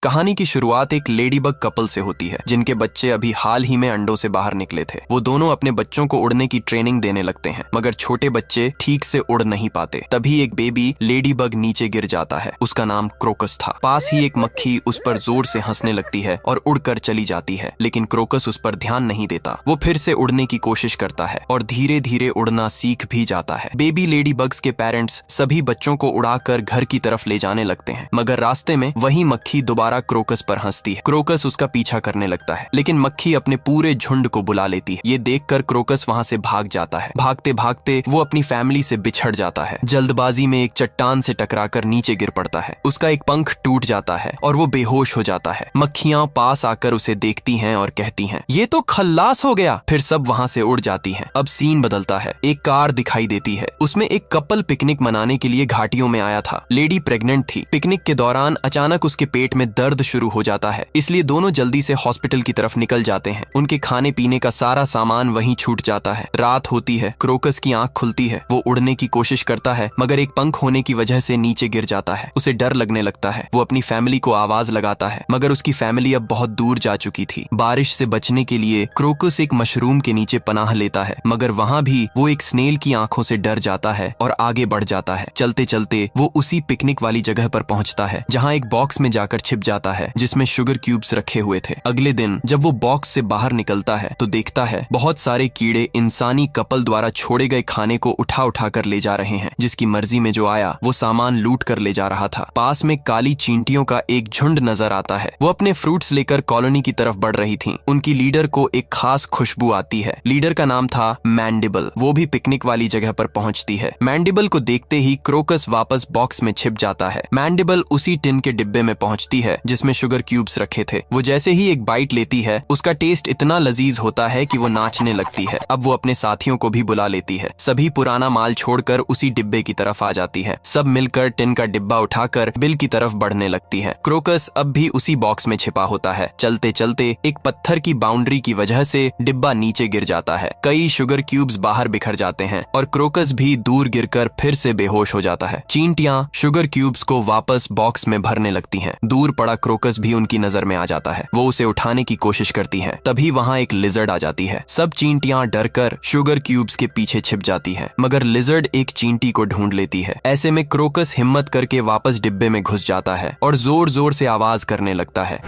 कहानी की शुरुआत एक लेडीबग कपल से होती है जिनके बच्चे अभी हाल ही में अंडों से बाहर निकले थे। वो दोनों अपने बच्चों को उड़ने की ट्रेनिंग देने लगते हैं, मगर छोटे बच्चे ठीक से उड़ नहीं पाते। तभी एक बेबी लेडीबग नीचे गिर जाता है। उसका नाम क्रोकस था। पास ही एक मक्खी उस पर जोर से हंसने लगती है और उड़कर चली जाती है, लेकिन क्रोकस उस पर ध्यान नहीं देता। वो फिर से उड़ने की कोशिश करता है और धीरे धीरे उड़ना सीख भी जाता है। बेबी लेडीबग्स के पेरेंट्स सभी बच्चों को उड़ाकर घर की तरफ ले जाने लगते हैं, मगर रास्ते में वही मक्खी दोबारा क्रोकस पर हंसती है। क्रोकस उसका पीछा करने लगता है, लेकिन मक्खी अपने पूरे झुंड को बुला लेती है। ये देखकर क्रोकस वहां से भाग जाता है। भागते भागते वो अपनी फैमिली से बिछड़ जाता है। जल्दबाजी में एक चट्टान से टकराकर नीचे गिर पड़ता है। उसका एक पंख टूट जाता है और वो बेहोश हो जाता है। मक्खियां पास आकर उसे देखती हैं और कहती हैं, ये तो खल्लास हो गया। फिर सब वहां से उड़ जाती हैं। अब सीन बदलता है। एक कार दिखाई देती है। उसमें एक कपल पिकनिक मनाने के लिए घाटियों में आया था। लेडी प्रेग्नेंट थी। पिकनिक के दौरान अचानक उसके पेट में दर्द शुरू हो जाता है, इसलिए दोनों जल्दी से हॉस्पिटल की तरफ निकल जाते हैं। उनके खाने पीने का सारा सामान वहीं छूट जाता है। रात होती है। क्रोकस की आंख खुलती है। वो उड़ने की कोशिश करता है, मगर एक पंख होने की वजह से नीचे गिर जाता है। उसे डर लगने लगता है। वो अपनी फैमिली को आवाज लगाता है, मगर उसकी फैमिली अब बहुत दूर जा चुकी थी। बारिश से बचने के लिए क्रोकस एक मशरूम के नीचे पनाह लेता है, मगर वहां भी वो एक स्नेल की आंखों से डर जाता है और आगे बढ़ जाता है। चलते चलते वो उसी पिकनिक वाली जगह पर पहुंचता है जहां एक बॉक्स में जाकर छिप जाता है जिसमें शुगर क्यूब्स रखे हुए थे। अगले दिन जब वो बॉक्स से बाहर निकलता है तो देखता है बहुत सारे कीड़े इंसानी कपल द्वारा छोड़े गए खाने को उठा उठा कर ले जा रहे हैं। जिसकी मर्जी में जो आया वो सामान लूट कर ले जा रहा था। पास में काली चींटियों का एक झुंड नजर आता है। वो अपने फ्रूट्स लेकर कॉलोनी की तरफ बढ़ रही थी। उनकी लीडर को एक खास खुशबू आती है। लीडर का नाम था मैंडिबल। वो भी पिकनिक वाली जगह पर पहुंचती है। मैंडिबल को देखते ही क्रोकस वापस बॉक्स में छिप जाता है। मैंडिबल उसी टिन के डिब्बे में पहुंचती है जिसमें शुगर क्यूब्स रखे थे। वो जैसे ही एक बाइट लेती है, उसका टेस्ट इतना लजीज होता है कि वो नाचने लगती है। अब वो अपने साथियों को भी बुला लेती है। सभी पुराना माल छोड़कर उसी डिब्बे की तरफ आ जाती है। सब मिलकर टिन का डिब्बा उठाकर बिल की तरफ बढ़ने लगती है। क्रोकस अब भी उसी बॉक्स में छिपा होता है। चलते चलते एक पत्थर की बाउंड्री की वजह से डिब्बा नीचे गिर जाता है। कई शुगर क्यूब्स बाहर बिखर जाते हैं और क्रोकस भी दूर गिरकर फिर से बेहोश हो जाता है। चींटियां शुगर क्यूब्स को वापस बॉक्स में भरने लगती हैं। दूर पड़ा क्रोकस भी उनकी नजर में आ जाता है। वो उसे उठाने की कोशिश करती हैं। तभी वहां एक लिजर्ड आ जाती है। सब चींटियां डरकर शुगर क्यूब्स के पीछे छिप जाती हैं, मगर लिजर्ड एक चींटी को ढूंढ लेती है। ऐसे में क्रोकस हिम्मत करके वापस डिब्बे में घुस जाता है और जोर जोर से आवाज करने लगता है।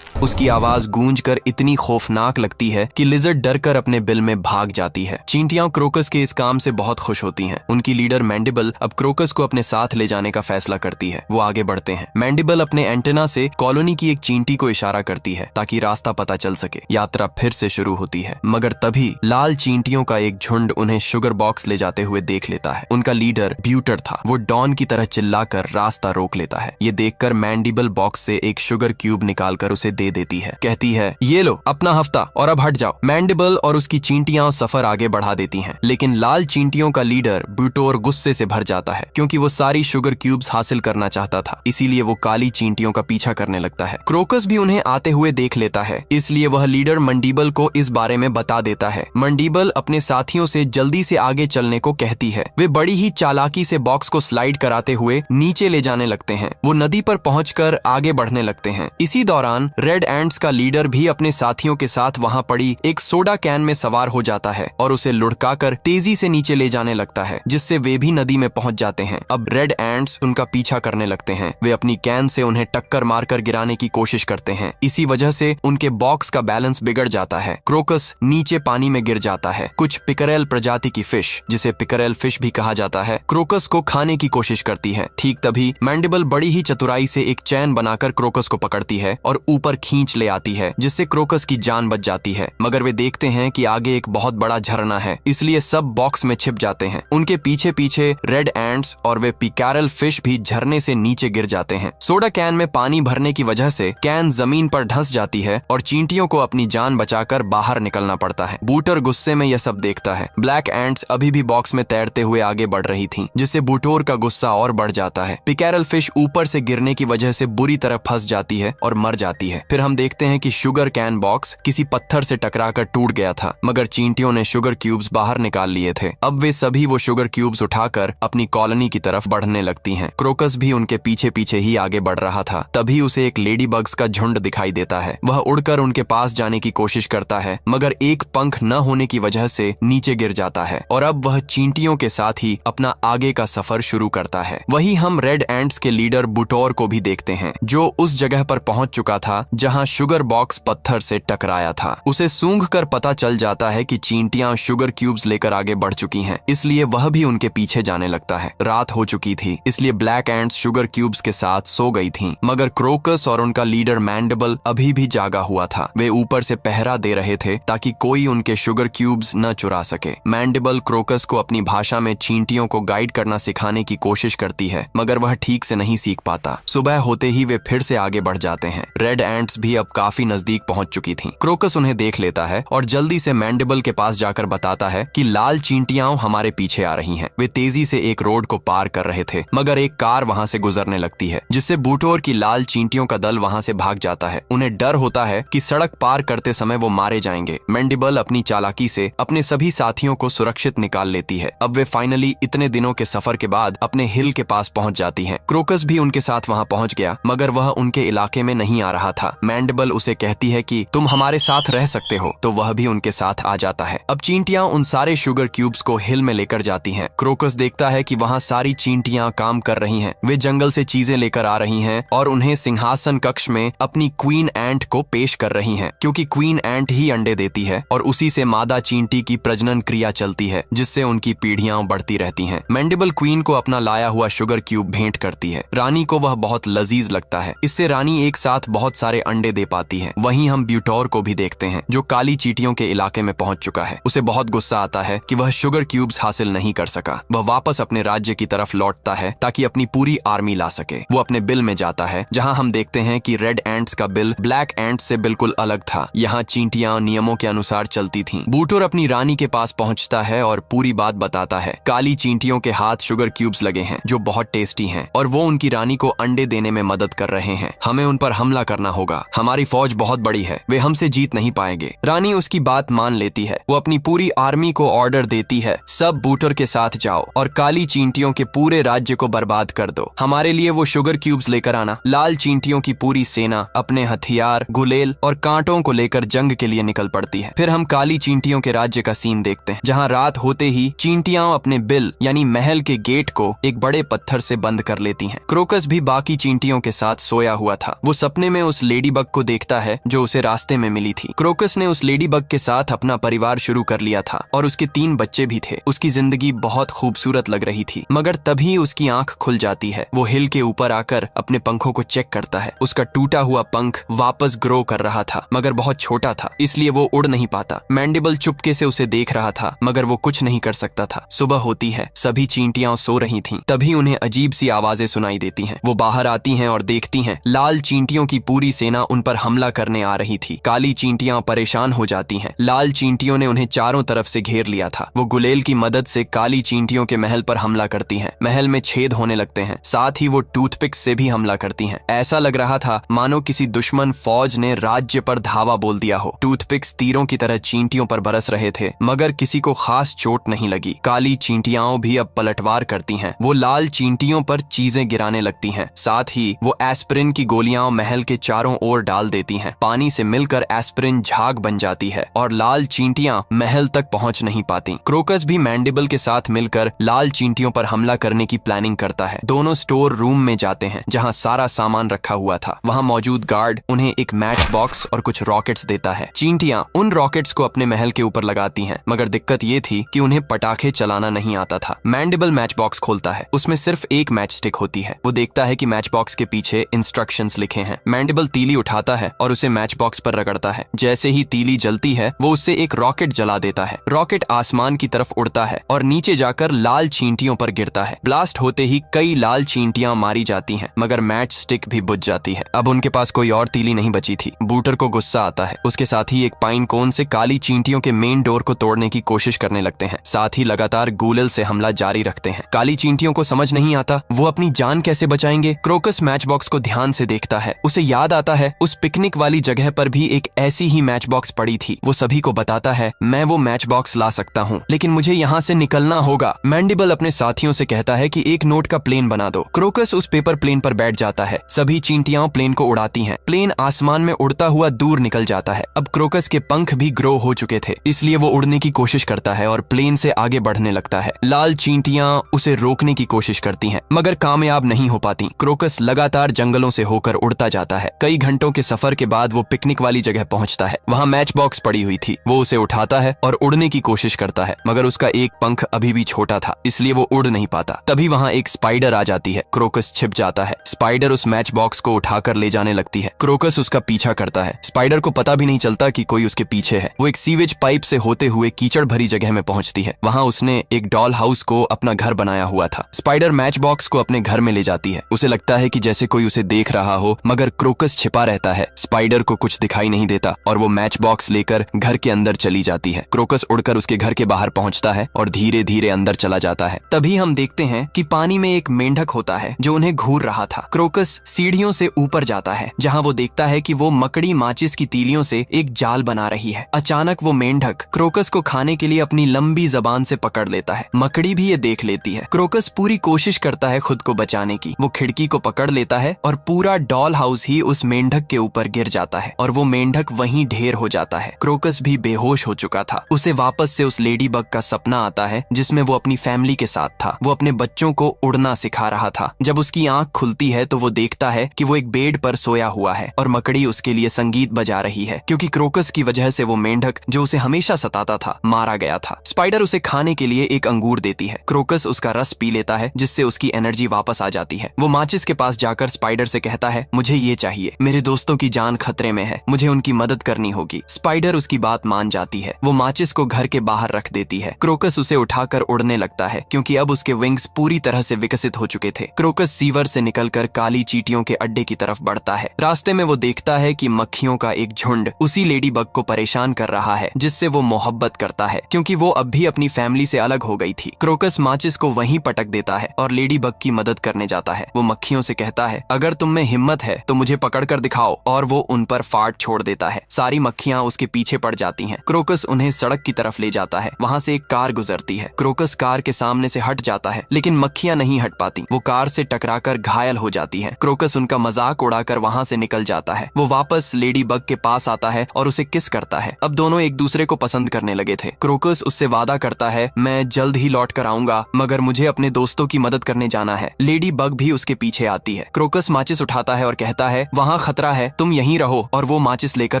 उसकी आवाज गूंज कर इतनी खौफनाक लगती है कि लिजर्ड डरकर अपने बिल में भाग जाती है। चींटियां क्रोकस के इस काम से बहुत खुश होती हैं। उनकी लीडर मैंडिबल अब क्रोकस को अपने साथ ले जाने का फैसला करती है। वो आगे बढ़ते हैं। मैंडिबल अपने एंटेना से कॉलोनी की एक चींटी को इशारा करती है ताकि रास्ता पता चल सके। यात्रा फिर से शुरू होती है, मगर तभी लाल चींटियों का एक झुंड उन्हें शुगर बॉक्स ले जाते हुए देख लेता है। उनका लीडर ब्यूटर था। वो डॉन की तरह चिल्लाकर रास्ता रोक लेता है। ये देखकर मैंडिबल बॉक्स से एक शुगर क्यूब निकालकर उसे दे देती है। कहती है, ये लो अपना हफ्ता और अब हट जाओ। मैंडिबल और उसकी चींटियां सफर आगे बढ़ा देती हैं, लेकिन लाल चींटियों का लीडर ब्यूटोर गुस्से से भर जाता है क्योंकि वो सारी शुगर क्यूब्स हासिल करना चाहता था। इसीलिए वो काली चींटियों का पीछा करने लगता है। क्रोकस भी उन्हें आते हुए देख लेता है, इसलिए वह लीडर मंडीबल को इस बारे में बता देता है। मंडीबल अपने साथियों से जल्दी से आगे चलने को कहती है। वे बड़ी ही चालाकी से बॉक्स को स्लाइड कराते हुए नीचे ले जाने लगते हैं। वो नदी पर पहुंचकर आगे बढ़ने लगते हैं। इसी दौरान रेड एंड्स का लीडर भी अपने साथियों के साथ वहां पड़ी एक सोडा कैन में सवार हो जाता है और उसे लुढ़काकर तेजी से नीचे ले जाने लगता है, जिससे वे भी नदी में पहुंच जाते हैं। अब रेड एंड्स उनका पीछा करने लगते हैं। वे अपनी कैन से उन्हें टक्कर मारकर गिराने की कोशिश करते हैं। इसी वजह से उनके बॉक्स का बैलेंस बिगड़ जाता है। क्रोकस नीचे पानी में गिर जाता है। कुछ पिकरेल प्रजाति की फिश, जिसे पिकरेल फिश भी कहा जाता है, क्रोकस को खाने की कोशिश करती है। ठीक तभी मैंडिबल बड़ी ही चतुराई से एक चैन बनाकर क्रोकस को पकड़ती है और ऊपर खींच ले आती है, जिससे क्रोकस की जान बच जाती है। मगर वे देखते हैं कि आगे एक बहुत बड़ा झरना है, इसलिए सब बॉक्स में छिप जाते हैं। उनके पीछे पीछे रेड एंड्स और वे पिकैरल फिश भी झरने से नीचे गिर जाते हैं। सोडा कैन में पानी भरने की वजह से कैन जमीन पर धंस जाती है और चींटियों को अपनी जान बचाकर बाहर निकलना पड़ता है। बूटर गुस्से में यह सब देखता है। ब्लैक एंड्स अभी भी बॉक्स में तैरते हुए आगे बढ़ रही थीं, जिससे बूटोर का गुस्सा और बढ़ जाता है। पिकैरल फिश ऊपर से गिरने की वजह से बुरी तरह फंस जाती है और मर जाती है। फिर फिर हम देखते हैं कि शुगर कैन बॉक्स किसी पत्थर से टकराकर टूट गया था, मगर चींटियों ने शुगर क्यूब्स बाहर निकाल लिए थे। अब वे सभी वो शुगर क्यूब्स उठाकर अपनी कॉलोनी की तरफ बढ़ने लगती हैं। क्रोकस भी उनके पीछे पीछे ही आगे बढ़ रहा था। तभी उसे एक लेडी बग्स का झुंड दिखाई देता है। वह उड़कर उनके पास जाने की कोशिश करता है, मगर एक पंख न होने की वजह से नीचे गिर जाता है और अब वह चींटियों के साथ ही अपना आगे का सफर शुरू करता है। वही हम रेड एंट्स के लीडर बुटोर को भी देखते हैं, जो उस जगह पर पहुंच चुका था जहां शुगर बॉक्स पत्थर से टकराया था। उसे सूंघकर पता चल जाता है कि चींटियां शुगर क्यूब्स लेकर आगे बढ़ चुकी हैं, इसलिए वह भी उनके पीछे जाने लगता है। रात हो चुकी थी, इसलिए ब्लैक एंट्स शुगर क्यूब्स के साथ सो गई थीं, मगर क्रोकस और उनका लीडर मैंडिबल अभी भी जागा हुआ था। वे ऊपर से पहरा दे रहे थे ताकि कोई उनके शुगर क्यूब्स न चुरा सके। मैंडिबल क्रोकस को अपनी भाषा में चींटियों को गाइड करना सिखाने की कोशिश करती है, मगर वह ठीक से नहीं सीख पाता। सुबह होते ही वे फिर से आगे बढ़ जाते हैं। रेड एंट्स भी अब काफी नजदीक पहुंच चुकी थीं। क्रोकस उन्हें देख लेता है और जल्दी से मैंडिबल के पास जाकर बताता है कि लाल चींटियां हमारे पीछे आ रही हैं। वे तेजी से एक रोड को पार कर रहे थे, मगर एक कार वहां से गुजरने लगती है, जिससे बुटोर की लाल चींटियों का दल वहां से भाग जाता है। उन्हें डर होता है कि सड़क पार करते समय वो मारे जाएंगे। मैंडिबल अपनी चालाकी से अपने सभी साथियों को सुरक्षित निकाल लेती है। अब वे फाइनली इतने दिनों के सफर के बाद अपने हिल के पास पहुंच जाती हैं। क्रोकस भी उनके साथ वहां पहुंच गया, मगर वह उनके इलाके में नहीं आ रहा था। मैंडिबल उसे कहती है कि तुम हमारे साथ रह सकते हो, तो वह भी उनके साथ आ जाता है। अब चींटियां उन सारे शुगर क्यूब्स को हिल में लेकर जाती हैं। क्रोकस देखता है कि वहां सारी चींटियां काम कर रही हैं। वे जंगल से चीजें लेकर आ रही हैं और उन्हें सिंहासन कक्ष में अपनी क्वीन एंट को पेश कर रही हैं, क्योंकि क्वीन एंट ही अंडे देती है और उसी से मादा चींटी की प्रजनन क्रिया चलती है, जिससे उनकी पीढ़ियां बढ़ती रहती हैं। मैंडिबल क्वीन को अपना लाया हुआ शुगर क्यूब भेंट करती है। रानी को वह बहुत लजीज लगता है। इससे रानी एक साथ बहुत सारे अंडे दे पाती है। वहीं हम ब्यूटोर को भी देखते हैं, जो काली चींटियों के इलाके में पहुंच चुका है। उसे बहुत गुस्सा आता है कि वह शुगर क्यूब्स हासिल नहीं कर सका। वह वापस अपने राज्य की तरफ लौटता है ताकि अपनी पूरी आर्मी ला सके। वो अपने बिल में जाता है, जहां हम देखते हैं कि रेड एंट्स का बिल ब्लैक एंट्स से बिल्कुल अलग था। यहाँ चींटियां नियमों के अनुसार चलती थीं। बुटोर अपनी रानी के पास पहुंचता है और पूरी बात बताता है। काली चींटियों के हाथ शुगर क्यूब्स लगे हैं, जो बहुत टेस्टी हैं, और वो उनकी रानी को अंडे देने में मदद कर रहे हैं। हमें उन पर हमला करना होगा। हमारी फौज बहुत बड़ी है, वे हमसे जीत नहीं पाएंगे। रानी उसकी बात मान लेती है। वो अपनी पूरी आर्मी को ऑर्डर देती है, सब बुटोर के साथ जाओ और काली चींटियों के पूरे राज्य को बर्बाद कर दो। हमारे लिए वो शुगर क्यूब्स लेकर आना। लाल चींटियों की पूरी सेना अपने हथियार, गुलेल और कांटों को लेकर जंग के लिए निकल पड़ती है। फिर हम काली चींटियों के राज्य का सीन देखते हैं, जहाँ रात होते ही चींटियां अपने बिल यानी महल के गेट को एक बड़े पत्थर से बंद कर लेती हैं। क्रोकस भी बाकी चींटियों के साथ सोया हुआ था। वो सपने में उस लेडी बग को देखता है जो उसे रास्ते में मिली थी। क्रोकस ने उस लेडी बग के साथ अपना परिवार शुरू कर लिया था और उसके 3 बच्चे भी थे। उसकी जिंदगी बहुत खूबसूरत लग रही थी, मगर तभी उसकी आंख खुल जाती है। वो हिल के ऊपर आकर अपने पंखों को चेक करता है। उसका टूटा हुआ पंख वापस ग्रो कर रहा था, मगर बहुत छोटा था, इसलिए वो उड़ नहीं पाता। मैंडिबल चुपके से उसे देख रहा था, मगर वो कुछ नहीं कर सकता था। सुबह होती है, सभी चींटियां सो रही थीं। तभी उन्हें अजीब सी आवाजें सुनाई देती हैं। वो बाहर आती हैं और देखती हैं लाल चींटियों की पूरी सेना उन पर हमला करने आ रही थी। काली चींटियां परेशान हो जाती हैं। लाल चींटियों ने उन्हें चारों तरफ से घेर लिया था। वो गुलेल की मदद से काली चींटियों के महल पर हमला करती हैं। महल में छेद होने लगते हैं, साथ ही वो टूथपिक्स से भी हमला करती हैं। ऐसा लग रहा था मानो किसी दुश्मन फौज ने राज्य पर धावा बोल दिया हो। टूथपिक्स तीरों की तरह चींटियों पर बरस रहे थे, मगर किसी को खास चोट नहीं लगी। काली चींटियां भी अब पलटवार करती हैं। वो लाल चींटियों पर चीजें गिराने लगती हैं। साथ ही वो एस्पिरिन की गोलियां महल के चारों ओर डाल देती हैं। पानी से मिलकर एस्पिरिन झाग बन जाती है और लाल चींटियां महल तक पहुंच नहीं पाती। क्रोकस भी मैंडिबल के साथ मिलकर लाल चींटियों पर हमला करने की प्लानिंग करता है। दोनों स्टोर रूम में जाते हैं, जहां सारा सामान रखा हुआ था। वहां मौजूद गार्ड उन्हें एक मैच बॉक्स और कुछ रॉकेट्स देता है। चींटियां उन रॉकेट्स को अपने महल के ऊपर लगाती हैं, मगर दिक्कत ये थी कि उन्हें पटाखे चलाना नहीं आता था। मैंडिबल मैच बॉक्स खोलता है। उसमें सिर्फ एक मैच स्टिक होती है। वो देखता है कि मैच बॉक्स के पीछे इंस्ट्रक्शंस लिखे हैं। मैंडिबल तीली उठाता है और उसे मैच बॉक्स पर रगड़ता है। जैसे ही तीली जलती है, वो उससे एक रॉकेट जला देता है। रॉकेट आसमान की तरफ उड़ता है और नीचे जाकर लाल चींटियों पर गिरता है। ब्लास्ट होते ही कई लाल चींटियां मारी जाती हैं, मगर मैच स्टिक भी बुझ जाती है। अब उनके पास कोई और तीली नहीं बची थी। बूटर को गुस्सा आता है। उसके साथ ही एक पाइन कोन से काली चींटियों के मेन डोर को तोड़ने की कोशिश करने लगते हैं। साथ ही लगातार गुलेल से हमला जारी रखते हैं। काली चींटियों को समझ नहीं आता वो अपनी जान कैसे बचाएंगे। क्रोकस मैच बॉक्स को ध्यान से देखता है। उसे याद आता है है उस पिकनिक वाली जगह पर भी एक ऐसी ही मैच बॉक्स पड़ी थी। वो सभी को बताता है मैं वो मैच बॉक्स ला सकता हूँ, लेकिन मुझे यहाँ से निकलना होगा। मैंडिबल अपने साथियों से कहता है कि एक नोट का प्लेन बना दो। क्रोकस उस पेपर प्लेन पर बैठ जाता है। सभी चींटियां प्लेन को उड़ाती हैं। प्लेन आसमान में उड़ता हुआ दूर निकल जाता है। अब क्रोकस के पंख भी ग्रो हो चुके थे, इसलिए वो उड़ने की कोशिश करता है और प्लेन से आगे बढ़ने लगता है। लाल चींटियां उसे रोकने की कोशिश करती हैं, मगर कामयाब नहीं हो पाती। क्रोकस लगातार जंगलों से होकर उड़ता जाता है। कई घंटों के सफर के बाद वो पिकनिक वाली जगह पहुंचता है। वहां मैच बॉक्स पड़ी हुई थी। वो उसे उठाता है और उड़ने की कोशिश करता है, मगर उसका एक पंख अभी भी छोटा था, इसलिए वो उड़ नहीं पाता। तभी वहां एक स्पाइडर आ जाती है। क्रोकस छिप जाता है। स्पाइडर उस मैच बॉक्स को उठाकर ले जाने लगती है। क्रोकस उसका पीछा करता है। स्पाइडर को पता भी नहीं चलता कि कोई उसके पीछे है। वो एक सीवेज पाइप से होते हुए कीचड़ भरी जगह में पहुंचती है। वहां उसने एक डॉल हाउस को अपना घर बनाया हुआ था। स्पाइडर मैच बॉक्स को अपने घर में ले जाती है। उसे लगता है कि जैसे कोई उसे देख रहा हो, मगर क्रोकस छिपा रहता है। स्पाइडर को कुछ दिखाई नहीं देता और वो मैच बॉक्स लेकर घर के अंदर चली जाती है। क्रोकस उड़कर उसके घर के बाहर पहुंचता है और धीरे धीरे अंदर चला जाता है। तभी हम देखते हैं कि पानी में एक मेंढक होता है जो उन्हें घूर रहा था। क्रोकस सीढ़ियों से ऊपर जाता है, जहां वो देखता है कि वो मकड़ी माचिस की तीलियों से एक जाल बना रही है। अचानक वो मेंढक क्रोकस को खाने के लिए अपनी लंबी जबान से पकड़ लेता है। मकड़ी भी ये देख लेती है। क्रोकस पूरी कोशिश करता है खुद को बचाने की। वो खिड़की को पकड़ लेता है और पूरा डॉल हाउस ही उस मेंढक के ऊपर गिर जाता है और वो मेंढक वहीं ढेर हो जाता है। क्रोकस भी बेहोश हो चुका था। उसे वापस से उस लेडी बग का सपना आता है जिसमें वो अपनी फैमिली के साथ था। वो अपने बच्चों को उड़ना सिखा रहा था। जब उसकी आंख खुलती है तो वो देखता है कि वो एक बेड पर सोया हुआ है और मकड़ी उसके लिए संगीत बजा रही है, क्योंकि क्रोकस की वजह से वो मेंढक जो उसे हमेशा सताता था मारा गया था। स्पाइडर उसे खाने के लिए एक अंगूर देती है। क्रोकस उसका रस पी लेता है, जिससे उसकी एनर्जी वापस आ जाती है। वो माचिस के पास जाकर स्पाइडर से कहता है मुझे ये चाहिए, मेरे दोस्तों की जान खतरे में है, मुझे उनकी मदद करनी होगी। स्पाइडर उसकी बात मान जाती है। वो माचिस को घर के बाहर रख देती है। क्रोकस उसे उठाकर उड़ने लगता है, क्योंकि अब उसके विंग्स पूरी तरह से विकसित हो चुके थे। क्रोकस सीवर से निकलकर काली चींटियों के अड्डे की तरफ बढ़ता है। रास्ते में वो देखता है कि मक्खियों का एक झुंड उसी लेडी बग को परेशान कर रहा है जिससे वो मोहब्बत करता है, क्योंकि वो अब भी अपनी फैमिली से अलग हो गई थी। क्रोकस माचिस को वहीं पटक देता है और लेडी बग की मदद करने जाता है। वो मक्खियों से कहता है अगर तुम में हिम्मत है तो मुझे पकड़कर दिखाओ, और वो उन पर फाड़ छोड़ देता है। सारी मक्खियां उसके पीछे पड़ जाती हैं। क्रोकस उन्हें सड़क की तरफ ले जाता है। वहां से एक कार गुजरती है। क्रोकस कार के सामने से हट जाता है, लेकिन मक्खियां नहीं हट पाती। वो कार से टकराकर घायल हो जाती है। क्रोकस उनका मजाक उड़ाकर वहां से निकल जाता है। वो वापस लेडी बग के पास आता है और उसे किस करता है। अब दोनों एक दूसरे को पसंद करने लगे थे। क्रोकस उससे वादा करता है मैं जल्द ही लौट कर आऊंगा, मगर मुझे अपने दोस्तों की मदद करने जाना है। लेडी बग भी उसके पीछे आती है। क्रोकस माचिस उठाता है और कहता है वहां खतरा है, तुम यहीं रहो, और वो माचिस लेकर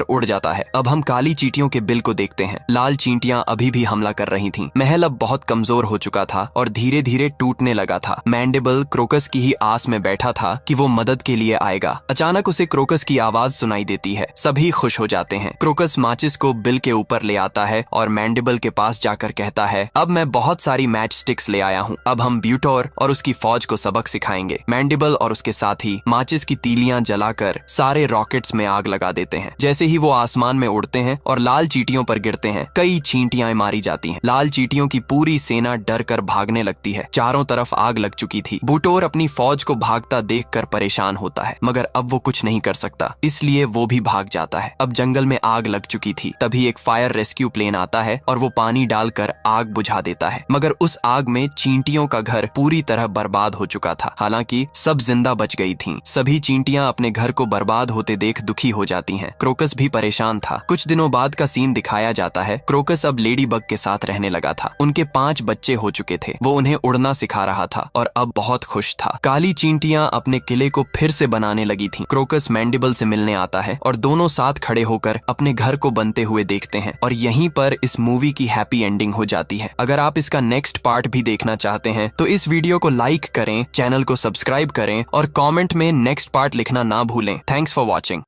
उड़ जाता है। अब हम काली चींटियों के बिल को देखते हैं। लाल चींटियां अभी भी हमला कर रही थीं। महल अब बहुत कमजोर हो चुका था और धीरे धीरे टूटने लगा था। मैंडिबल क्रोकस की ही आस में बैठा था कि वो मदद के लिए आएगा। अचानक उसे क्रोकस की आवाज सुनाई देती है। सभी खुश हो जाते हैं। क्रोकस माचिस को बिल के ऊपर ले आता है और मैंडिबल के पास जाकर कहता है अब मैं बहुत सारी मैच स्टिक्स ले आया हूँ। अब हम ब्यूटोर और उसकी फौज को सबक सिखाएंगे। मैंडिबल और उसके साथी माचिस की तीलियां जलाकर सारे रॉकेट्स में आग लगा देते हैं। जैसे ही वो आसमान में उड़ते हैं और लाल चींटियों पर गिरते हैं, कई चींटियां मारी जाती हैं। लाल चींटियों की पूरी सेना डर कर भागने लगती है। चारों तरफ आग लग चुकी थी। बूटोर अपनी फौज को भागता देखकर परेशान होता है, मगर अब वो कुछ नहीं कर सकता, इसलिए वो भी भाग जाता है। अब जंगल में आग लग चुकी थी। तभी एक फायर रेस्क्यू प्लेन आता है और वो पानी डालकर आग बुझा देता है, मगर उस आग में चींटियों का घर पूरी तरह बर्बाद हो चुका था। हालांकि सब जिंदा बच गई थीं। सभी चींटियां अपने घर को बर्बाद होते देख दुखी हो जाती हैं। क्रोकस भी परेशान था। कुछ दिनों बाद का सीन दिखाया जाता है। क्रोकस अब लेडी बग के साथ रहने लगा था। उनके 5 बच्चे हो चुके थे। वो उन्हें उड़ना सिखा रहा था और अब बहुत खुश था। काली चींटियां अपने किले को फिर से बनाने लगी थीं। क्रोकस मैंडिबल से मिलने आता है और दोनों साथ खड़े होकर अपने घर को बनते हुए देखते हैं, और यहीं पर इस मूवी की हैप्पी एंडिंग हो जाती है। अगर आप इसका नेक्स्ट पार्ट भी देखना चाहते हैं तो इस वीडियो को लाइक करें, चैनल को सब्सक्राइब करें और कमेंट में नेक्स्ट पार्ट लिखना ना भूलें। Thanks for watching.